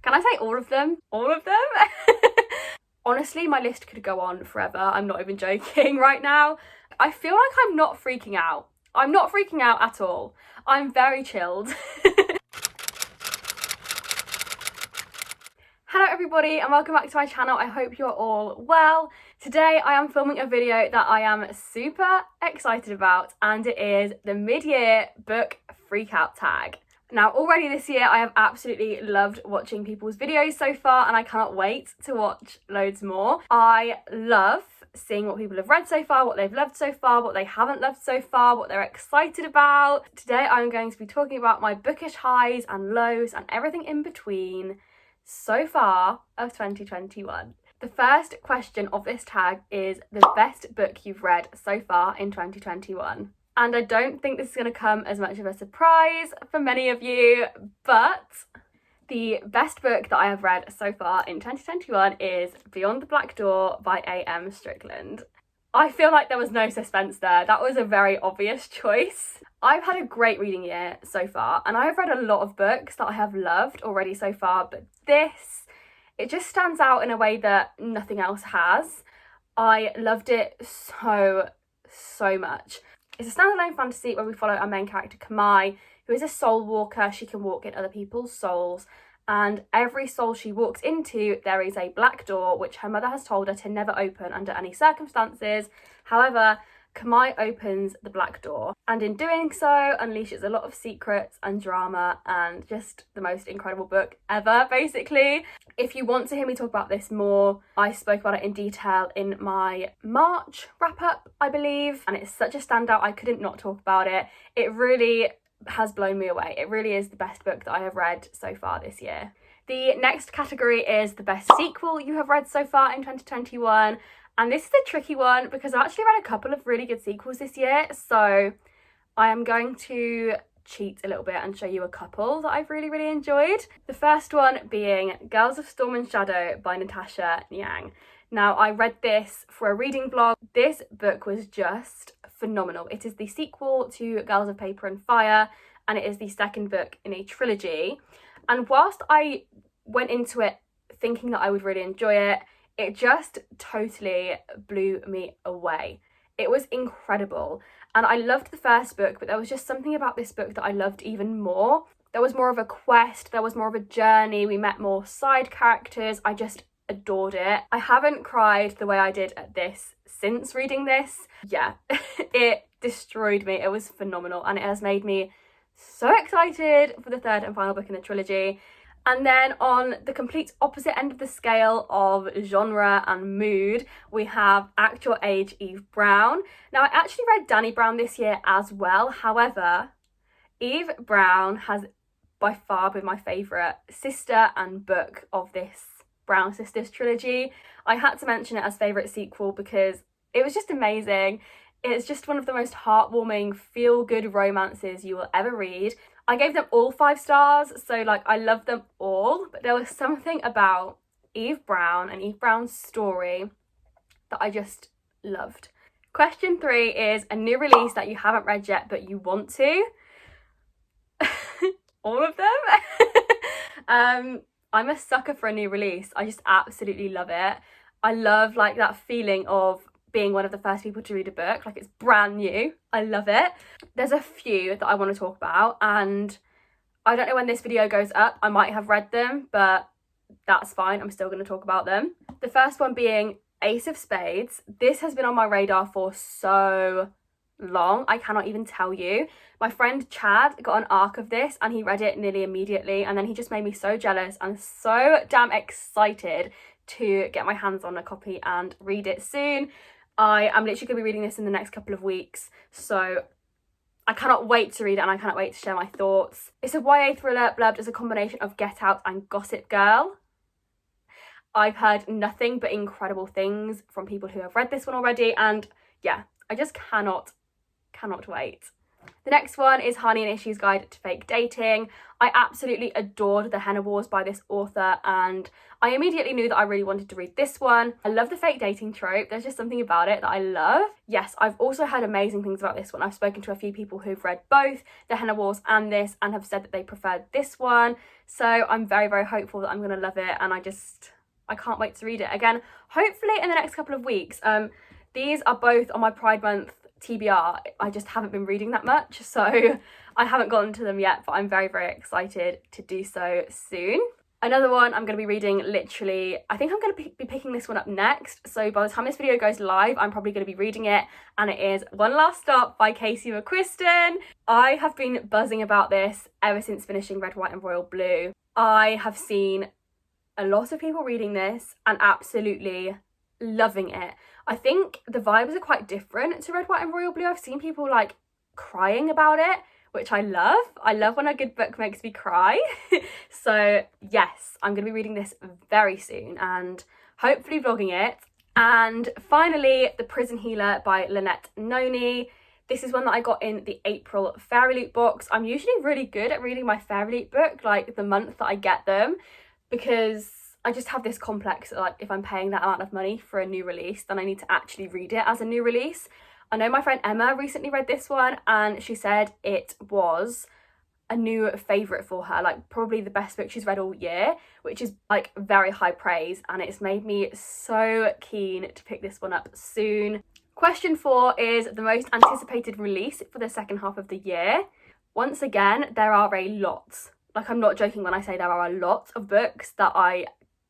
Can I say all of them? All of them? Honestly, my list could go on forever. I'm not even joking right now. I feel like I'm not freaking out. I'm not freaking out at all. I'm very chilled. Hello everybody and welcome back to my channel. I hope you're all well. Today I am filming a video that I am super excited about, and it is the mid-year book freakout tag. Now already this year I have absolutely loved watching people's videos so far, and I cannot wait to watch loads more. I love seeing what people have read so far, what they've loved so far, what they haven't loved so far, what they're excited about. Today I'm going to be talking about my bookish highs and lows and everything in between so far of 2021. The first question of this tag is the best book you've read so far in 2021. And I don't think this is going to come as much of a surprise for many of you, but the best book that I have read so far in 2021 is Beyond the Black Door by A.M. Strickland. I feel like there was no suspense there. That was a very obvious choice. I've had a great reading year so far, and I've read a lot of books that I have loved already so far, but this, it just stands out in a way that nothing else has. I loved it so much. It's a standalone fantasy where we follow our main character Kamai, who is a soul walker. She can walk in other people's souls, and every soul she walks into, there is a black door which her mother has told her to never open under any circumstances. However, Kamai opens the black door, and in doing so unleashes a lot of secrets and drama, and just the most incredible book ever, basically. If you want to hear me talk about this more, I spoke about it in detail in my March wrap-up, I believe, and it's such a standout, I couldn't not talk about it. It really has blown me away. It really is the best book that I have read so far this year. The next category is the best sequel you have read so far in 2021. And this is a tricky one because I've actually read a couple of really good sequels this year, so I am going to cheat a little bit and show you a couple that I've really enjoyed. The first one being Girls of Storm and Shadow by Natasha Nyang. Now, I read this for a reading vlog. This book was just phenomenal. It is the sequel to Girls of Paper and Fire, and it is the second book in a trilogy. And whilst I went into it thinking that I would really enjoy it, it just totally blew me away. It was incredible. And I loved the first book, but there was just something about this book that I loved even more. There was more of a quest, there was more of a journey, we met more side characters. I just adored it. I haven't cried the way I did at this since reading this. Yeah, it destroyed me. It was phenomenal, and it has made me so excited for the third and final book in the trilogy. And then on the complete opposite end of the scale of genre and mood, we have Actual Age Eve Brown. Now, I actually read Dani Brown this year as well. However, Eve Brown has by far been my favourite sister and book of this Brown Sisters trilogy. I had to mention it as favourite sequel because it was just amazing. It's just one of the most heartwarming, feel-good romances you will ever read. I gave them all 5 stars, so like I love them all, but there was something about Eve Brown and Eve Brown's story that I just loved. Question 3 is a new release that you haven't read yet but you want to. All of them. I'm a sucker for a new release. I just absolutely love it. I love like that feeling of being one of the first people to read a book, like it's brand new. I love it. There's a few that I want to talk about, and I don't know when this video goes up, I might have read them, but that's fine, I'm still going to talk about them. The first one being Ace of Spades. This has been on my radar for so long, I cannot even tell you. My friend Chad got an arc of this and he read it nearly immediately, and then he just made me so jealous and so damn excited to get my hands on a copy and read it soon. I am literally going to be reading this in the next couple of weeks, so I cannot wait to read it and I cannot wait to share my thoughts. It's a YA thriller blurbed as a combination of Get Out and Gossip Girl. I've heard nothing but incredible things from people who have read this one already, and yeah, I just cannot wait. The next one is Honey and Issue's Guide to Fake Dating. I absolutely adored The Henna Wars by this author, and I immediately knew that I really wanted to read this one. I love the fake dating trope. There's just something about it that I love. Yes, I've also heard amazing things about this one. I've spoken to a few people who've read both The Henna Wars and this and have said that they preferred this one. So I'm very, very hopeful that I'm going to love it, and I can't wait to read it. Again, hopefully in the next couple of weeks. These are both on my Pride Month TBR. I just haven't been reading that much, so I haven't gotten to them yet, but I'm very, very excited to do so soon. Another one I'm going to be reading literally, I think I'm going to be picking this one up next, so by the time this video goes live, I'm probably going to be reading it, and it is One Last Stop by Casey McQuiston. I have been buzzing about this ever since finishing Red, White and Royal Blue. I have seen a lot of people reading this and absolutely loving it. I think the vibes are quite different to Red, White and Royal Blue. I've seen people like crying about it, which I love. I love when a good book makes me cry. So yes, I'm going to be reading this very soon and hopefully vlogging it. And finally, The Prison Healer by Lynette Noni. This is one that I got in the April Fairy Loot box. I'm usually really good at reading my Fairy Loot book like the month that I get them, because I just have this complex that, like, if I'm paying that amount of money for a new release, then I need to actually read it as a new release. I know my friend Emma recently read this one and she said it was a new favourite for her, like probably the best book she's read all year, which is like very high praise, and it's made me so keen to pick this one up soon. Question 4 is the most anticipated release for the second half of the year. Once again, there are a lot. Like, I'm not joking when I say there are a lot of books that I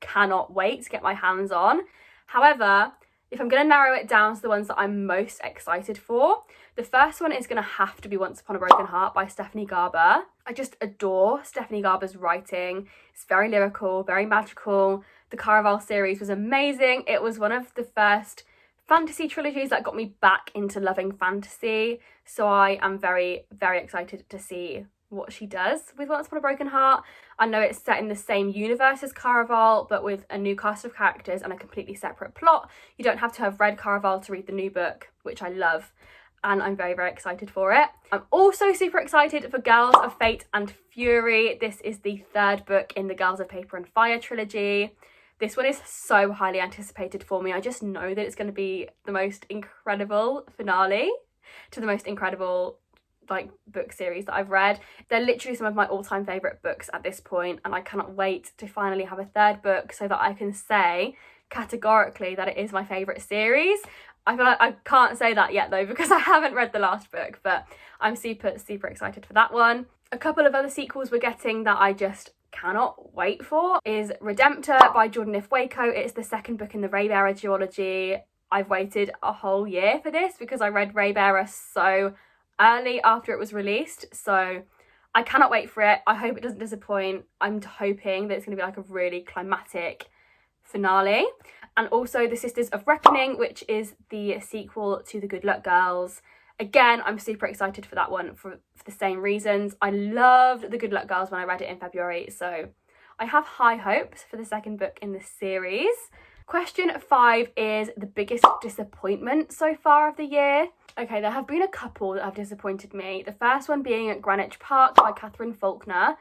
cannot wait to get my hands on. However, if I'm going to narrow it down to the ones that I'm most excited for, the first one is going to have to be Once Upon a Broken Heart by Stephanie Garber. I just adore Stephanie Garber's writing. It's very lyrical, very magical. The Caraval series was amazing. It was one of the first fantasy trilogies that got me back into loving fantasy. So I am very, very excited to see what she does with Once Upon a Broken Heart. I know it's set in the same universe as Caraval, but with a new cast of characters and a completely separate plot. You don't have to have read Caraval to read the new book, which I love, and I'm very, very excited for it. I'm also super excited for Girls of Fate and Fury. This is the third book in the Girls of Paper and Fire trilogy. This one is so highly anticipated for me. I just know that it's going to be the most incredible finale to the most incredible like book series that I've read. They're literally some of my all-time favourite books at this point, and I cannot wait to finally have a third book so that I can say categorically that it is my favourite series. I feel like I can't say that yet though, because I haven't read the last book, but I'm super, super excited for that one. A couple of other sequels we're getting that I just cannot wait for is Redemptor by Jordan F. Waco. It's the second book in the Raybearer duology. I've waited a whole year for this because I read Raybearer so early after it was released, so I cannot wait for it. I hope it doesn't disappoint. I'm hoping that it's going to be like a really climatic finale. And also The Sisters of Reckoning, which is the sequel to The Good Luck Girls. Again, I'm super excited for that one for the same reasons. I loved The Good Luck Girls when I read it in February, so I have high hopes for the second book in this series. Question 5 is the biggest disappointment so far of the year. Okay, there have been a couple that have disappointed me. The first one being Greenwich Park by Catherine Faulkner.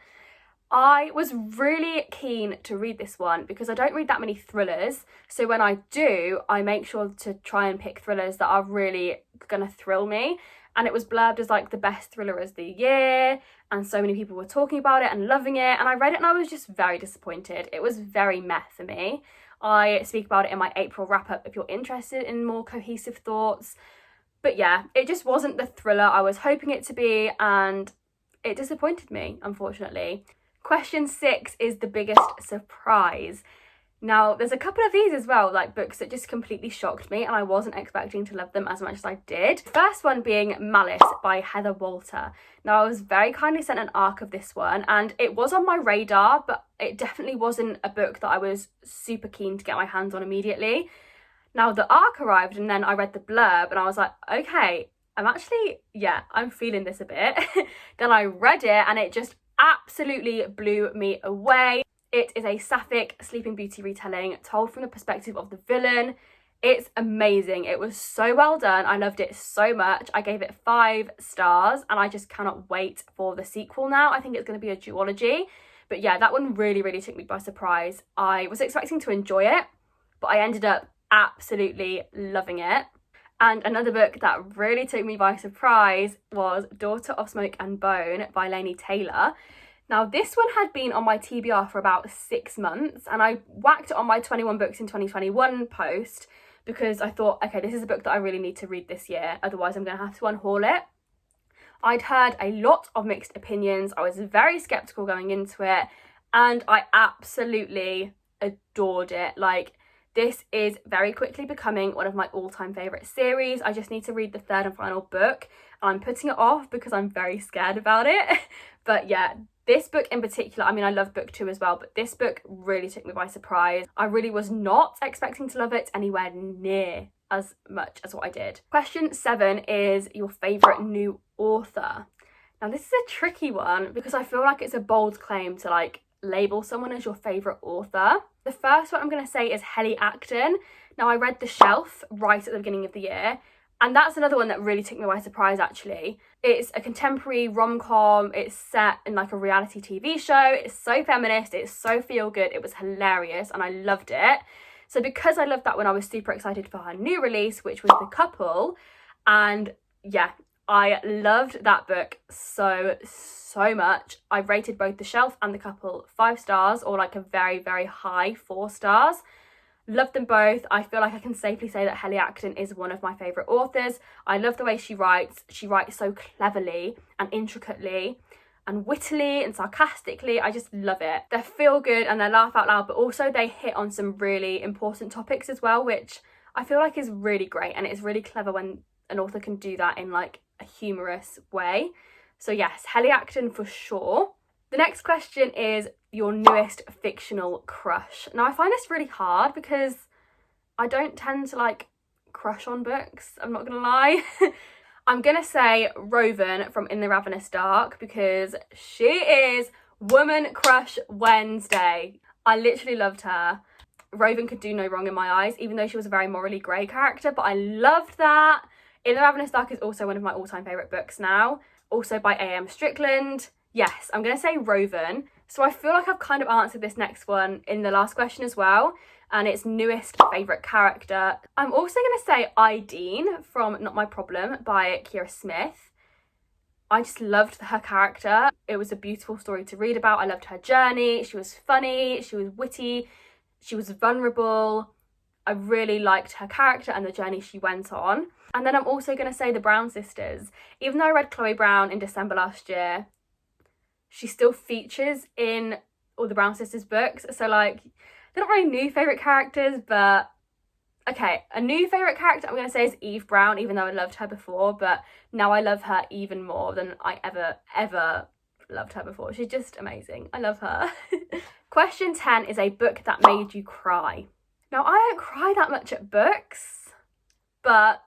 I was really keen to read this one because I don't read that many thrillers. So when I do, I make sure to try and pick thrillers that are really gonna thrill me. And it was blurbed as like the best thriller of the year, and so many people were talking about it and loving it. And I read it and I was just very disappointed. It was very meh for me. I speak about it in my April wrap-up if you're interested in more cohesive thoughts. But yeah, it just wasn't the thriller I was hoping it to be, and it disappointed me, unfortunately. Question 6 is the biggest surprise. Now, there's a couple of these as well, like books that just completely shocked me and I wasn't expecting to love them as much as I did. The first one being Malice by Heather Walter. Now, I was very kindly sent an ARC of this one and it was on my radar, but it definitely wasn't a book that I was super keen to get my hands on immediately. Now, the ARC arrived and then I read the blurb and I was like, okay, I'm feeling this a bit. Then I read it and it just absolutely blew me away. It is a sapphic Sleeping Beauty retelling told from the perspective of the villain. It's amazing. It was so well done. I loved it so much. I gave it 5 stars and I just cannot wait for the sequel now. I think it's going to be a duology. But yeah, that one really, really took me by surprise. I was expecting to enjoy it, but I ended up absolutely loving it. And another book that really took me by surprise was Daughter of Smoke and Bone by Laini Taylor. Now, this one had been on my TBR for about 6 months, and I whacked it on my 21 books in 2021 post because I thought, okay, this is a book that I really need to read this year, otherwise I'm going to have to unhaul it. I'd heard a lot of mixed opinions. I was very skeptical going into it, and I absolutely adored it. Like, this is very quickly becoming one of my all-time favourite series. I just need to read the 3rd and final book, and I'm putting it off because I'm very scared about it. But yeah, this book in particular, I mean, I love book 2 as well, but this book really took me by surprise. I really was not expecting to love it anywhere near as much as what I did. Question 7 is your favourite new author. Now, this is a tricky one because I feel like it's a bold claim to like label someone as your favourite author. The first one I'm going to say is Helly Acton. Now, I read The Shelf right at the beginning of the year, and that's another one that really took me by surprise, actually. It's a contemporary rom-com. It's set in like a reality TV show. It's so feminist. It's so feel-good. It was hilarious and I loved it. So because I loved that one, I was super excited for her new release, which was The Couple. And yeah, I loved that book so much. I rated both The Shelf and The Couple 5 stars, or like a very, very high 4 stars. Loved them both. I feel like I can safely say that Helly Acton is one of my favourite authors. I love the way she writes. She writes so cleverly and intricately and wittily and sarcastically. I just love it. They're feel good and they laugh out loud, but also they hit on some really important topics as well, which I feel like is really great, and it's really clever when an author can do that in like a humorous way. So yes, Helly Acton for sure. The next question is your newest fictional crush. Now, I find this really hard because I don't tend to like crush on books, I'm not gonna lie. I'm gonna say Rowan from In the Ravenous Dark because she is Woman Crush Wednesday. I literally loved her. Rowan could do no wrong in my eyes, even though she was a very morally grey character, but I loved that. In the Ravenous Dark is also one of my all-time favourite books now, also by A.M. Strickland. Yes, I'm going to say Rowan. So I feel like I've kind of answered this next one in the last question as well, and it's newest favourite character. I'm also going to say Ideen from Not My Problem by Kira Smith. I just loved her character. It was a beautiful story to read about. I loved her journey. She was funny, she was witty, she was vulnerable. I really liked her character and the journey she went on. And then I'm also going to say the Brown sisters. Even though I read Chloe Brown in December last year, she still features in all the Brown sisters books. So like, they're not really new favourite characters, but okay, a new favourite character I'm going to say is Eve Brown, even though I loved her before, but now I love her even more than I ever loved her before. She's just amazing. I love her. Question 10 is a book that made you cry. Now, I don't cry that much at books, but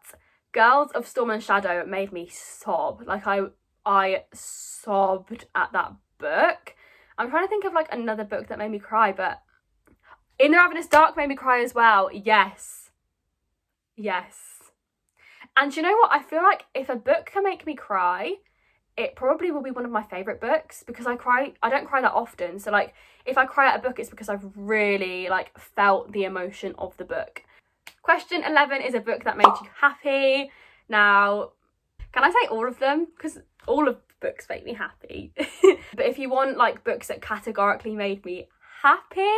Girls of Storm and Shadow made me sob. Like, I sobbed at that book. I'm trying to think of like another book that made me cry, but In the Ravenous Dark made me cry as well. Yes. And you know what? I feel like if a book can make me cry, it probably will be one of my favourite books, because I don't cry that often. So like, if I cry at a book, it's because I've really like felt the emotion of the book. Question 11 is a book that made you happy. Now, can I say all of them? Because all of books make me happy. But if you want like books that categorically made me happy,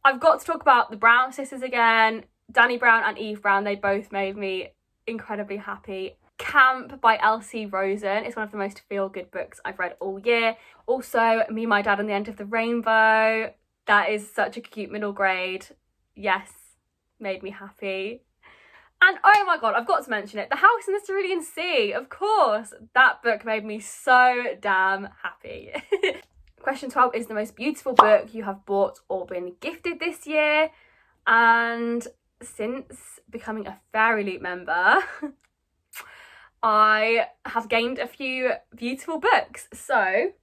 I've got to talk about the Brown sisters again. Dani Brown and Eve Brown, they both made me incredibly happy. Camp by Elsie Rosen is one of the most feel-good books I've read all year. Also, Me, My Dad and the End of the Rainbow. That is such a cute middle grade. Yes, made me happy. And oh my god, I've got to mention it. The House in the Cerulean Sea, of course. That book made me so damn happy. Question 12 is the most beautiful book you have bought or been gifted this year. And since becoming a Fairy Loot member, I have gained a few beautiful books. So I'm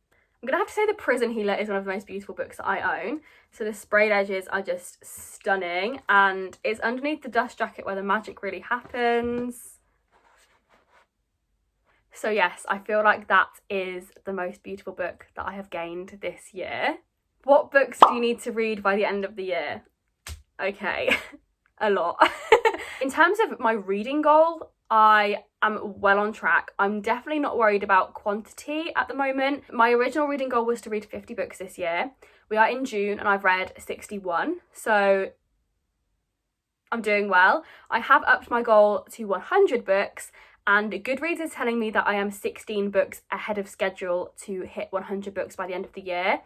going to have to say The Prison Healer is one of the most beautiful books that I own. So the sprayed edges are just stunning, and it's underneath the dust jacket where the magic really happens. So yes, I feel like that is the most beautiful book that I have gained this year. What books do you need to read by the end of the year? Okay, a lot. In terms of my reading goal, I am well on track. I'm definitely not worried about quantity at the moment. My original reading goal was to read 50 books this year. We are in June and I've read 61, so I'm doing well. I have upped my goal to 100 books, and Goodreads is telling me that I am 16 books ahead of schedule to hit 100 books by the end of the year.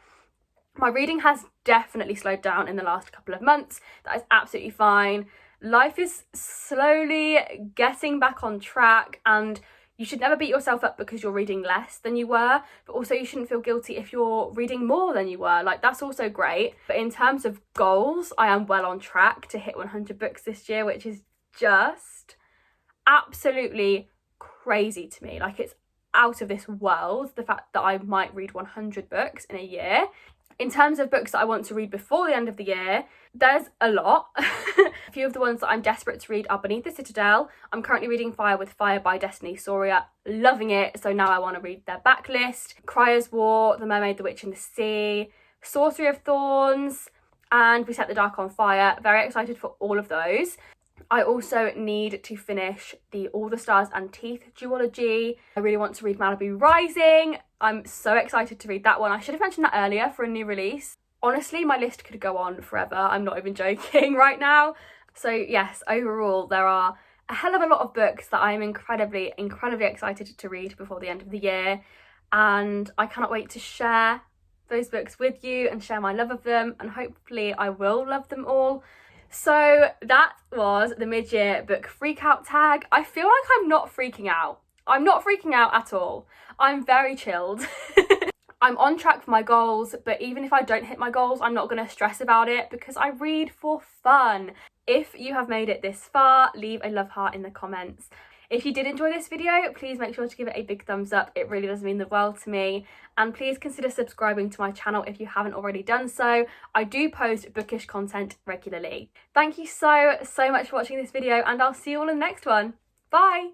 My reading has definitely slowed down in the last couple of months. That is absolutely fine. Life is slowly getting back on track, and you should never beat yourself up because you're reading less than you were, but also you shouldn't feel guilty if you're reading more than you were. Like, that's also great. But in terms of goals, I am well on track to hit 100 books this year, which is just absolutely crazy to me. Like, it's out of this world, the fact that I might read 100 books in a year. In terms of books that I want to read before the end of the year, there's a lot. A few of the ones that I'm desperate to read are Beneath the Citadel. I'm currently reading Fire with Fire by Destiny Soria, loving it, so now I want to read their backlist. Cryer's War, The Mermaid, the Witch and the Sea, Sorcery of Thorns, and We Set the Dark on Fire. Very excited for all of those. I also need to finish the All the Stars and Teeth duology. I really want to read Malibu Rising. I'm so excited to read that one. I should have mentioned that earlier for a new release. Honestly, my list could go on forever. I'm not even joking right now. So yes, overall, there are a hell of a lot of books that I'm incredibly excited to read before the end of the year. And I cannot wait to share those books with you and share my love of them. And hopefully I will love them all. So that was the mid-year book freakout tag. I feel like I'm not freaking out. I'm not freaking out at all. I'm very chilled. I'm on track for my goals, but even if I don't hit my goals, I'm not going to stress about it because I read for fun. If you have made it this far, leave a love heart in the comments. If you did enjoy this video, please make sure to give it a big thumbs up. It really does mean the world to me. And please consider subscribing to my channel if you haven't already done so. I do post bookish content regularly. Thank you so much for watching this video, and I'll see you all in the next one. Bye!